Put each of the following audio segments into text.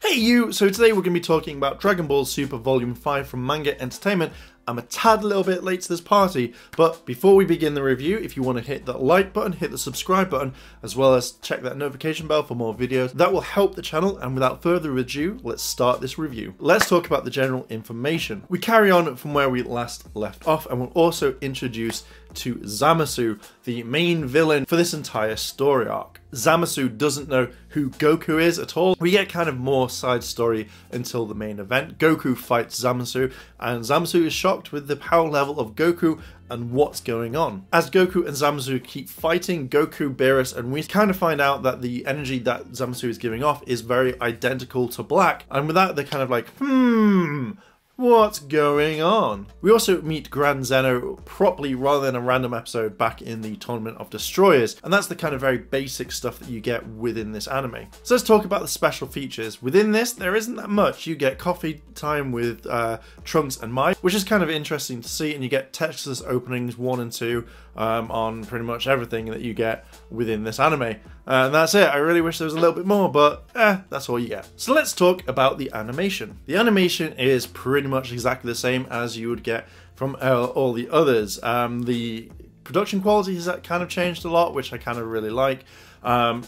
Hey you! So today we're going to be talking about Dragon Ball Super Volume 5 from Manga Entertainment. I'm a tad little bit late to this party, but before we begin the review, if you want to hit that like button, hit the subscribe button, as well as check that notification bell for more videos. That will help the channel, and without further ado, let's start this review. Let's talk about the general information. We carry on from where we last left off, and we'll also introduce to Zamasu, the main villain for this entire story arc. Zamasu doesn't know who Goku is at all. We get kind of more side story until the main event. Goku fights Zamasu, and Zamasu is shocked with the power level of Goku and what's going on. As Goku and Zamasu keep fighting, Goku, Beerus, and we kind of find out that the energy that Zamasu is giving off is very identical to Black, and with that they're kind of like, what's going on? We also meet Grand Zeno properly rather than a random episode back in the Tournament of Destroyers, and that's the kind of very basic stuff that you get within this anime. So let's talk about the special features. Within this, there isn't that much. You get coffee time with Trunks and Mai, which is kind of interesting to see, and you get Texas openings 1 and 2 on pretty much everything that you get within this anime. And that's it. I really wish there was a little bit more, but that's all you get. So let's talk about the animation. The animation is pretty much exactly the same as you would get from all the others. The production quality has kind of changed a lot, which I kind of really like.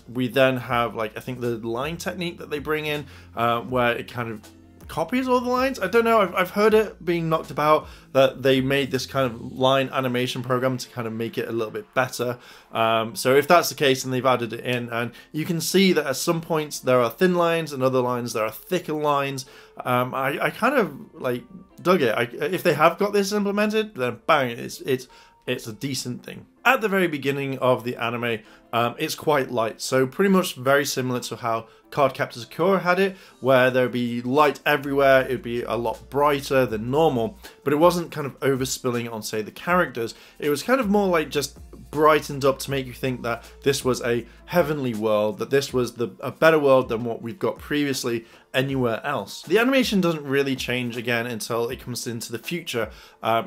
We then have, like, I think the line technique that they bring in, where it kind of copies all the lines. I don't know, I've heard it being knocked about that they made this kind of line animation program to kind of make it a little bit better. So if that's the case, then they've added it in, and you can see that at some points there are thin lines and other lines there are thicker lines. I kind of like dug it. If they have got this implemented, then bang, it's a decent thing. At the very beginning of the anime, it's quite light, so pretty much very similar to how Cardcaptor Sakura had it, where there'd be light everywhere. It'd be a lot brighter than normal, but it wasn't kind of overspilling on, say, the characters. It was kind of more like just brightened up to make you think that this was a heavenly world, that this was a better world than what we've got previously anywhere else. The animation doesn't really change again until it comes into the future,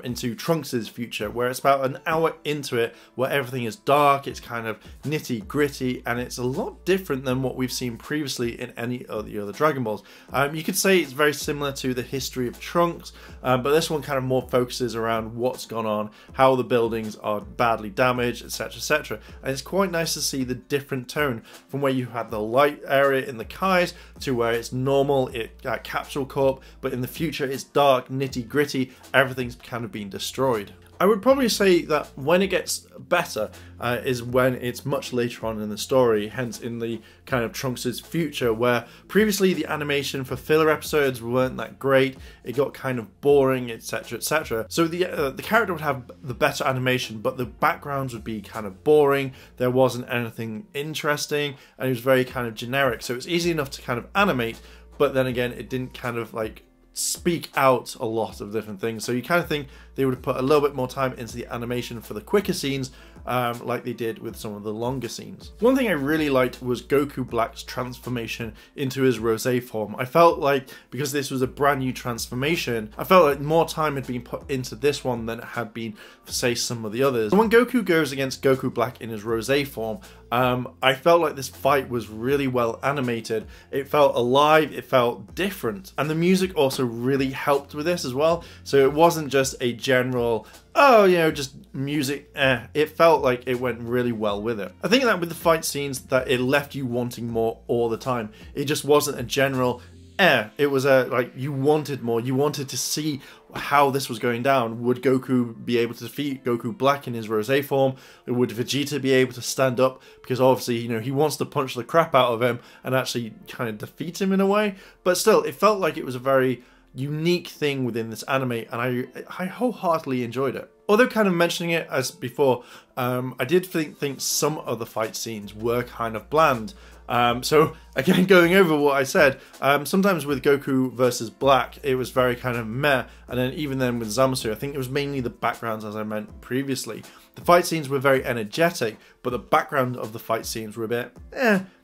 into Trunks' future, where it's about an hour into it, where everything is dark, it's kind of nitty gritty, and it's a lot different than what we've seen previously in any of the other Dragon Balls. You could say it's very similar to the history of Trunks, but this one kind of more focuses around what's gone on, how the buildings are badly damaged, etc, etc. And it's quite nice to see the different tone from where you had the light area in the Kais to where it's normal at Capsule Corp, but in the future it's dark, nitty gritty, everything's kind of been destroyed. I would probably say that when it gets better is when it's much later on in the story, hence in the kind of Trunks' future, where previously the animation for filler episodes weren't that great, it got kind of boring, etc, etc. So the character would have the better animation, but the backgrounds would be kind of boring, there wasn't anything interesting, and it was very kind of generic, so it was easy enough to kind of animate, but then again it didn't kind of like speak out a lot of different things. So you kind of think they would have put a little bit more time into the animation for the quicker scenes, like they did with some of the longer scenes. One thing I really liked was Goku Black's transformation into his Rosé form. I felt like, because this was a brand new transformation, I felt like more time had been put into this one than it had been for, say, some of the others. When Goku goes against Goku Black in his Rosé form, I felt like this fight was really well animated. It felt alive, it felt different, and the music also really helped with this as well. So it wasn't just a general, oh, you know, just music, It felt like it went really well with it. I think that with the fight scenes, that it left you wanting more all the time. It just wasn't a general, It was like, you wanted more. You wanted to see how this was going down. Would Goku be able to defeat Goku Black in his Rosé form? Would Vegeta be able to stand up? Because obviously, you know, he wants to punch the crap out of him and actually kind of defeat him in a way. But still, it felt like it was a very unique thing within this anime, and I wholeheartedly enjoyed it. Although kind of mentioning it as before, I did think some of the fight scenes were kind of bland. So again, going over what I said, sometimes with Goku versus Black, it was very kind of meh, and then even then with Zamasu, I think it was mainly the backgrounds, as I meant previously. The fight scenes were very energetic, but the background of the fight scenes were a bit,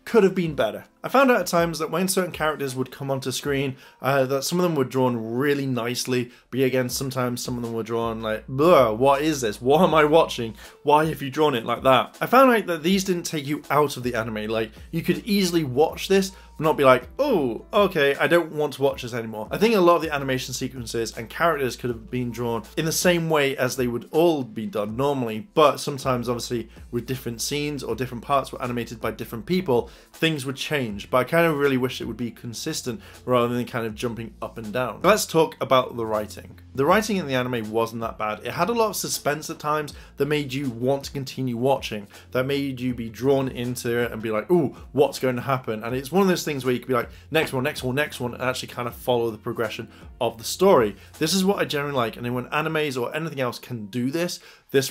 could have been better. I found out at times that when certain characters would come onto screen, that some of them were drawn really nicely, but again, sometimes some of them were drawn like, what is this? What am I watching? Why have you drawn it like that? I found out that these didn't take you out of the anime. Like, you could easily watch this, not be like, oh, okay, I don't want to watch this anymore. I think a lot of the animation sequences and characters could have been drawn in the same way as they would all be done normally, but sometimes obviously with different scenes or different parts were animated by different people, things would change. But I kind of really wish it would be consistent rather than kind of jumping up and down. Let's talk about the writing. The writing in the anime wasn't that bad. It had a lot of suspense at times that made you want to continue watching, that made you be drawn into it and be like, ooh, what's going to happen? And it's one of those things where you could be like, next one, next one, next one, and actually kind of follow the progression of the story. This is what I generally like, and then when animes or anything else can do this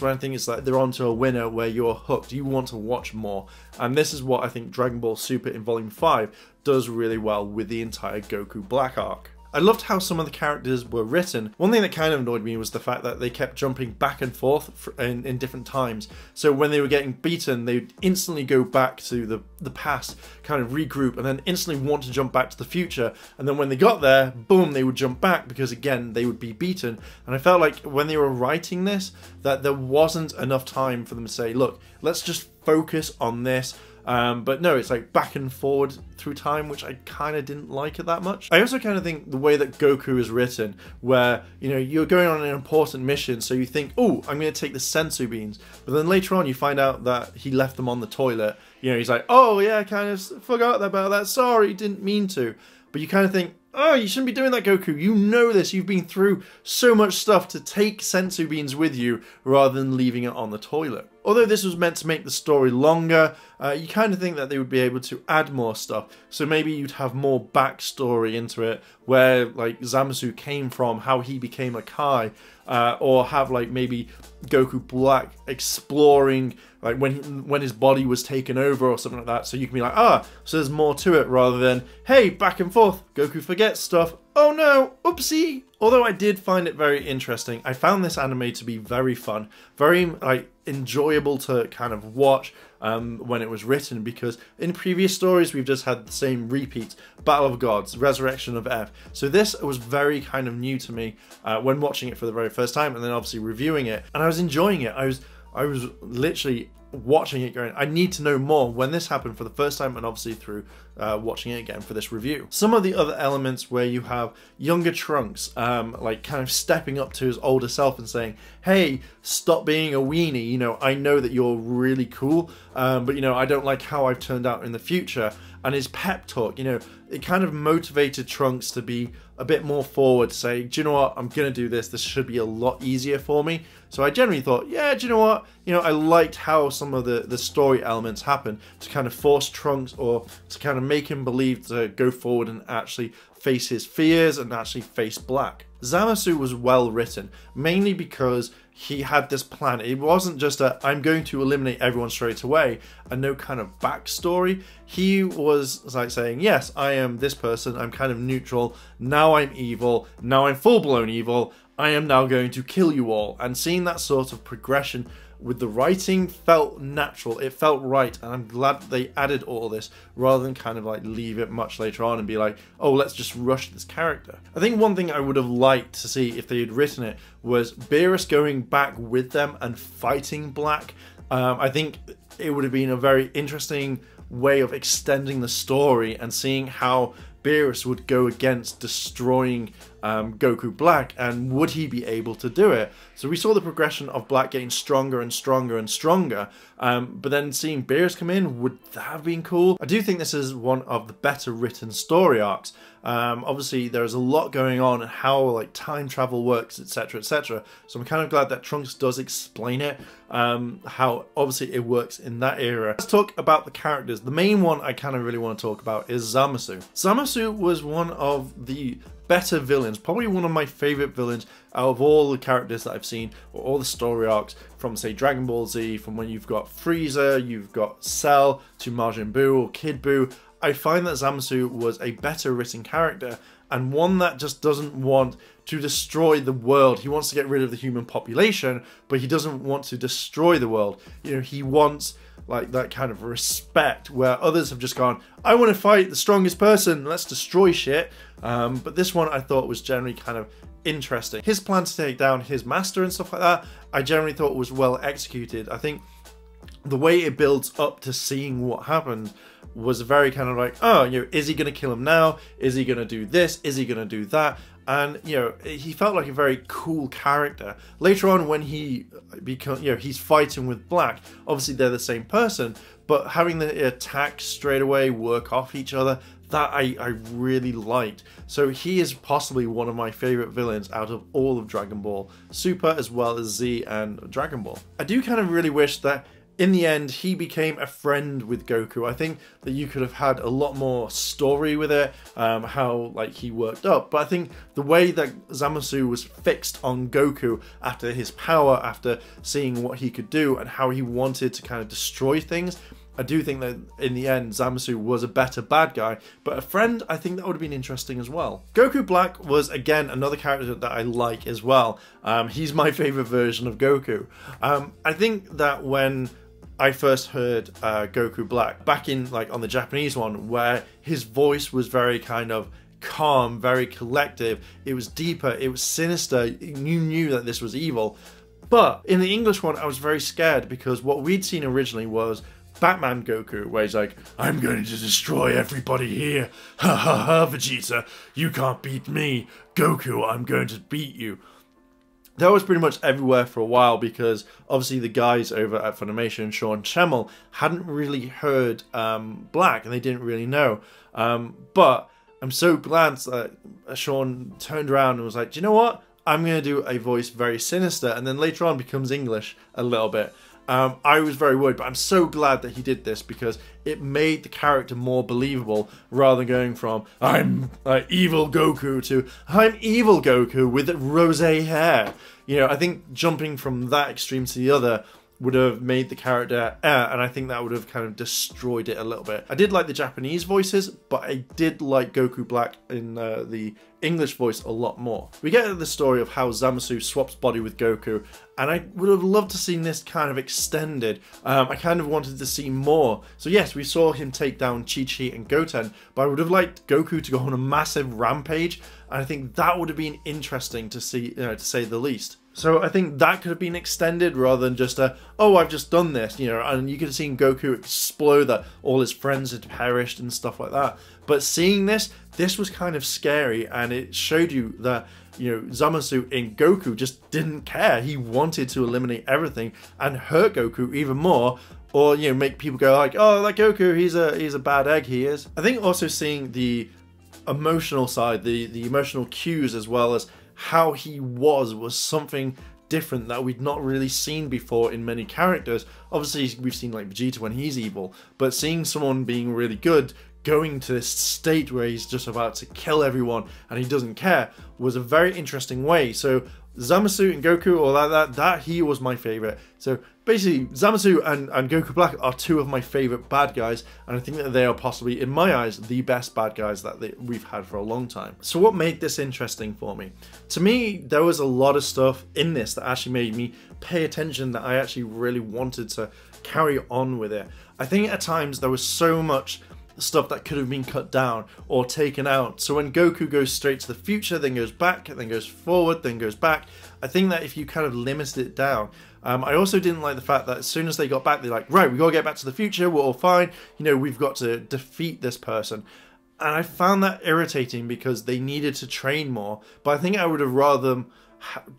one I think is like they're onto a winner where you're hooked, you want to watch more. And this is what I think Dragon Ball Super in Volume 5 does really well with the entire Goku Black arc. I loved how some of the characters were written. One thing that kind of annoyed me was the fact that they kept jumping back and forth in different times. So when they were getting beaten, they'd instantly go back to the past, kind of regroup, and then instantly want to jump back to the future. And then when they got there, boom, they would jump back because, again, they would be beaten. And I felt like when they were writing this, that there wasn't enough time for them to say, look, let's just focus on this. But no, it's like back and forward through time, which I kind of didn't like it that much. I also kind of think the way that Goku is written, where, you know, you're going on an important mission, so you think, oh, I'm going to take the sensu beans. But then later on, you find out that he left them on the toilet. You know, he's like, oh, yeah, I kind of forgot about that. Sorry, didn't mean to. But you kind of think, oh, you shouldn't be doing that, Goku. You know this. You've been through so much stuff to take sensu beans with you rather than leaving it on the toilet. Although this was meant to make the story longer, you kind of think that they would be able to add more stuff. So maybe you'd have more backstory into it, where like Zamasu came from, how he became a Kai, or have like maybe Goku Black exploring like when his body was taken over or something like that. So you can be like, ah, so there's more to it rather than, hey, back and forth, Goku forgets stuff. Oh no, oopsie. Although I did find it very interesting, I found this anime to be very fun, very like enjoyable to kind of watch when it was written, because in previous stories we've just had the same repeats: Battle of Gods, Resurrection of F. So this was very kind of new to me when watching it for the very first time, and then obviously reviewing it, and I was enjoying it. I was literally watching it going, I need to know more when this happened for the first time, and obviously through watching it again for this review. Some of the other elements where you have younger Trunks like kind of stepping up to his older self and saying, hey, stop being a weenie, you know, I know that you're really cool, but you know, I don't like how I've turned out in the future. And his pep talk, you know, it kind of motivated Trunks to be a bit more forward, to say, do you know what, I'm gonna do this should be a lot easier for me. So I generally thought, yeah, do you know what, you know, I liked how some of the story elements happen to kind of force Trunks, or to kind of make him believe to go forward and actually face his fears and actually face Black. Zamasu was well written, mainly because he had this plan. It wasn't just a, I'm going to eliminate everyone straight away, and no kind of backstory. He was like saying, yes, I am this person, I'm kind of neutral, now I'm evil, now I'm full-blown evil, I am now going to kill you all. And seeing that sort of progression with the writing felt natural, it felt right, and I'm glad they added all this rather than kind of like leave it much later on and be like, oh, let's just rush this character. I think one thing I would have liked to see if they had written it was Beerus going back with them and fighting Black. I think it would have been a very interesting way of extending the story and seeing how Beerus would go against destroying Goku Black, and would he be able to do it? So we saw the progression of Black getting stronger and stronger and stronger, but then seeing Beerus come in, would that have been cool? I do think this is one of the better written story arcs. Obviously there's a lot going on and how like time travel works, etc, etc. So I'm kind of glad that Trunks does explain it, how obviously it works in that era. Let's talk about the characters. The main one I kind of really want to talk about is Zamasu. Zamasu was one of the better villains, probably one of my favorite villains out of all the characters that I've seen, or all the story arcs from, say, Dragon Ball Z, from when you've got Frieza, you've got Cell, to Majin Buu or Kid Buu. I find that Zamasu was a better written character, and one that just doesn't want to destroy the world. He wants to get rid of the human population, but he doesn't want to destroy the world. You know, he wants like that kind of respect, where others have just gone, I want to fight the strongest person, let's destroy shit. But this one I thought was generally kind of interesting. His plan to take down his master and stuff like that, I generally thought was well executed. I think the way it builds up to seeing what happened was very kind of like, oh, you know, is he going to kill him now? Is he going to do this? Is he going to do that? And, you know, he felt like a very cool character. Later on, when he becomes, you know, he's fighting with Black, obviously they're the same person, but having the attack straight away work off each other, that I really liked. So he is possibly one of my favorite villains out of all of Dragon Ball Super, as well as Z and Dragon Ball. I do kind of really wish that in the end he became a friend with Goku. I think that you could have had a lot more story with it, how like he worked up, but I think the way that Zamasu was fixed on Goku after his power, after seeing what he could do and how he wanted to kind of destroy things, I do think that in the end Zamasu was a better bad guy, but a friend, I think that would have been interesting as well. Goku Black was again another character that I like as well. He's my favorite version of Goku. I think that when I first heard Goku Black back in like on the Japanese one, where his voice was very kind of calm, very collective, it was deeper, it was sinister, you knew that this was evil. But in the English one I was very scared, because what we'd seen originally was Batman Goku, where he's like, I'm going to destroy everybody here, ha ha ha, Vegeta, you can't beat me, Goku, I'm going to beat you. That was pretty much everywhere for a while, because obviously the guys over at Funimation, Sean Schemmel, hadn't really heard Black, and they didn't really know. But I'm so glad that Sean turned around and was like, do you know what? I'm going to do a voice very sinister, and then later on becomes English a little bit. I was very worried, but I'm so glad that he did this, because it made the character more believable, rather than going from I'm evil Goku to I'm evil Goku with rosé hair. You know, I think jumping from that extreme to the other would have made the character and I think that would have kind of destroyed it a little bit. I did like the Japanese voices, but I did like Goku Black in the English voice a lot more. We get the story of how Zamasu swaps body with Goku, and I would have loved to see this kind of extended. I kind of wanted to see more. So yes, we saw him take down ChiChi and Goten, but I would have liked Goku to go on a massive rampage, and I think that would have been interesting to see, you know, to say the least. So I think that could have been extended rather than just oh, I've just done this, you know, and you could have seen Goku explode that all his friends had perished and stuff like that. But seeing this was kind of scary, and it showed you that, you know, Zamasu in Goku just didn't care. He wanted to eliminate everything and hurt Goku even more, or, you know, make people go like, oh, that Goku, he's a bad egg, he is. I think also seeing the emotional side, the emotional cues, as well as how he was something different that we'd not really seen before in many characters. Obviously we've seen like Vegeta when he's evil, but seeing someone being really good going to this state where he's just about to kill everyone and he doesn't care was a very interesting way. So Zamasu and Goku, or that he was my favorite. So basically Zamasu and Goku Black are two of my favorite bad guys, and I think that they are possibly, in my eyes, the best bad guys that we've had for a long time. So what made this interesting for me? To me, there was a lot of stuff in this that actually made me pay attention, that I actually really wanted to carry on with it. I think at times there was so much stuff that could have been cut down or taken out. So when Goku goes straight to the future, then goes back, then goes forward, then goes back, I think that if you kind of limited it down, I also didn't like the fact that as soon as they got back, they're like, right, we gotta get back to the future, we're all fine, you know, we've got to defeat this person. And I found that irritating, because they needed to train more, but I think I would have rather them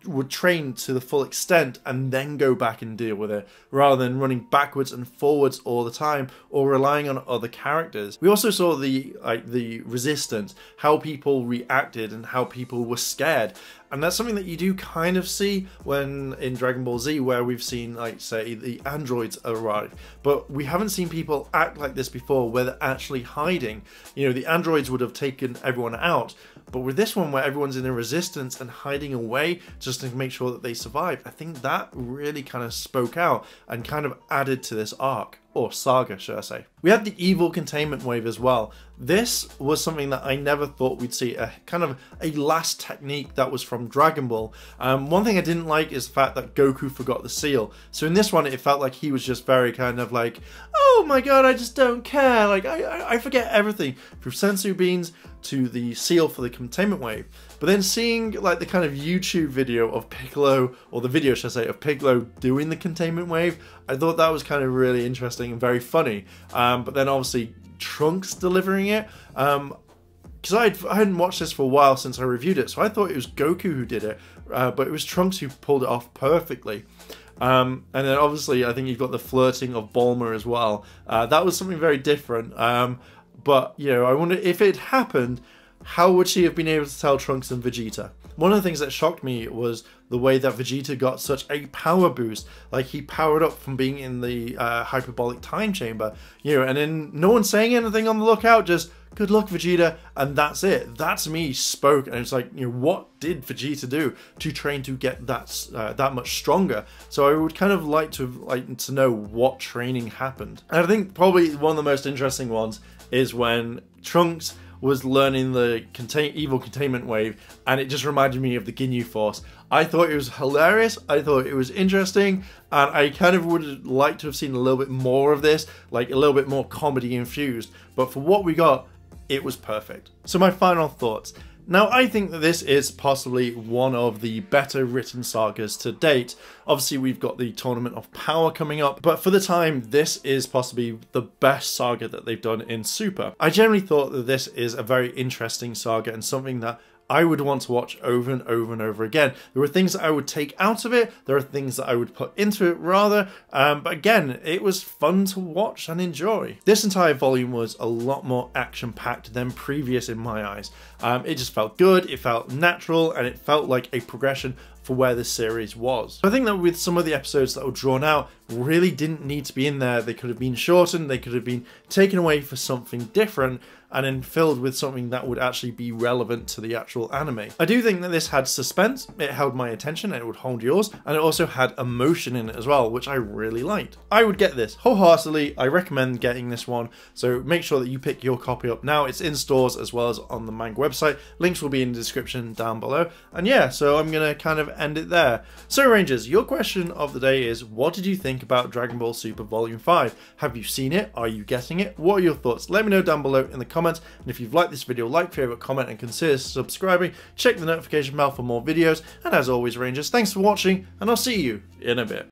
would train to the full extent and then go back and deal with it, rather than running backwards and forwards all the time or relying on other characters. We also saw the resistance, how people reacted and how people were scared, and that's something that you do kind of see when in Dragon Ball Z, where we've seen, like, say, the androids arrive, but we haven't seen people act like this before, where they're actually hiding. You know, the androids would have taken everyone out, but with this one, where everyone's in a resistance and hiding away just to make sure that they survive, I think that really kind of spoke out and kind of added to this arc, or saga, should I say. We had the evil containment wave as well. This was something that I never thought we'd see, a kind of a last technique that was from Dragon Ball. One thing I didn't like is the fact that Goku forgot the seal. So in this one, it felt like he was just very kind of like, oh my god, I just don't care, like I forget everything, from sensu beans to the seal for the containment wave. But then seeing like the kind of YouTube video of Piccolo, or the video, should I say, of Piccolo doing the containment wave, I thought that was kind of really interesting and very funny. But then obviously Trunks delivering it. Because I hadn't watched this for a while since I reviewed it, so I thought it was Goku who did it, but it was Trunks who pulled it off perfectly. And then obviously I think you've got the flirting of Bulma as well. That was something very different. But, you know, I wonder if it happened, how would she have been able to tell Trunks and Vegeta? One of the things that shocked me was the way that Vegeta got such a power boost. Like, he powered up from being in the hyperbolic time chamber, you know, and then no one saying anything on the lookout, just good luck, Vegeta, and that's it. That to me spoke, and it's like, you know, what did Vegeta do to train to get that much stronger? So I would kind of like to know what training happened. And I think probably one of the most interesting ones is when Trunks was learning the evil containment wave, and it just reminded me of the Ginyu Force. I thought it was hilarious, I thought it was interesting, and I kind of would like to have seen a little bit more of this, like a little bit more comedy infused, but for what we got, it was perfect. So my final thoughts. Now, I think that this is possibly one of the better written sagas to date. Obviously, we've got the Tournament of Power coming up, but for the time, this is possibly the best saga that they've done in Super. I generally thought that this is a very interesting saga and something that I would want to watch over and over and over again. There were things that I would take out of it, there are things that I would put into it rather, but again, it was fun to watch and enjoy. This entire volume was a lot more action-packed than previous in my eyes. It just felt good, it felt natural, and it felt like a progression for where this series was. I think that with some of the episodes that were drawn out, really didn't need to be in there. They could have been shortened, they could have been taken away for something different, and then filled with something that would actually be relevant to the actual anime. I do think that this had suspense, it held my attention, and it would hold yours, and it also had emotion in it as well, which I really liked. I would get this wholeheartedly. I recommend getting this one, so make sure that you pick your copy up now. It's in stores as well as on the manga website. Links will be in the description down below. And yeah, so I'm gonna kind of end it there. So Rangers, your question of the day is, what did you think about Dragon Ball Super Volume 5? Have you seen it? Are you getting it? What are your thoughts? Let me know down below in the comments, and if you've liked this video, like, favorite, comment, and consider subscribing. Check the notification bell for more videos, and as always Rangers, thanks for watching, and I'll see you in a bit.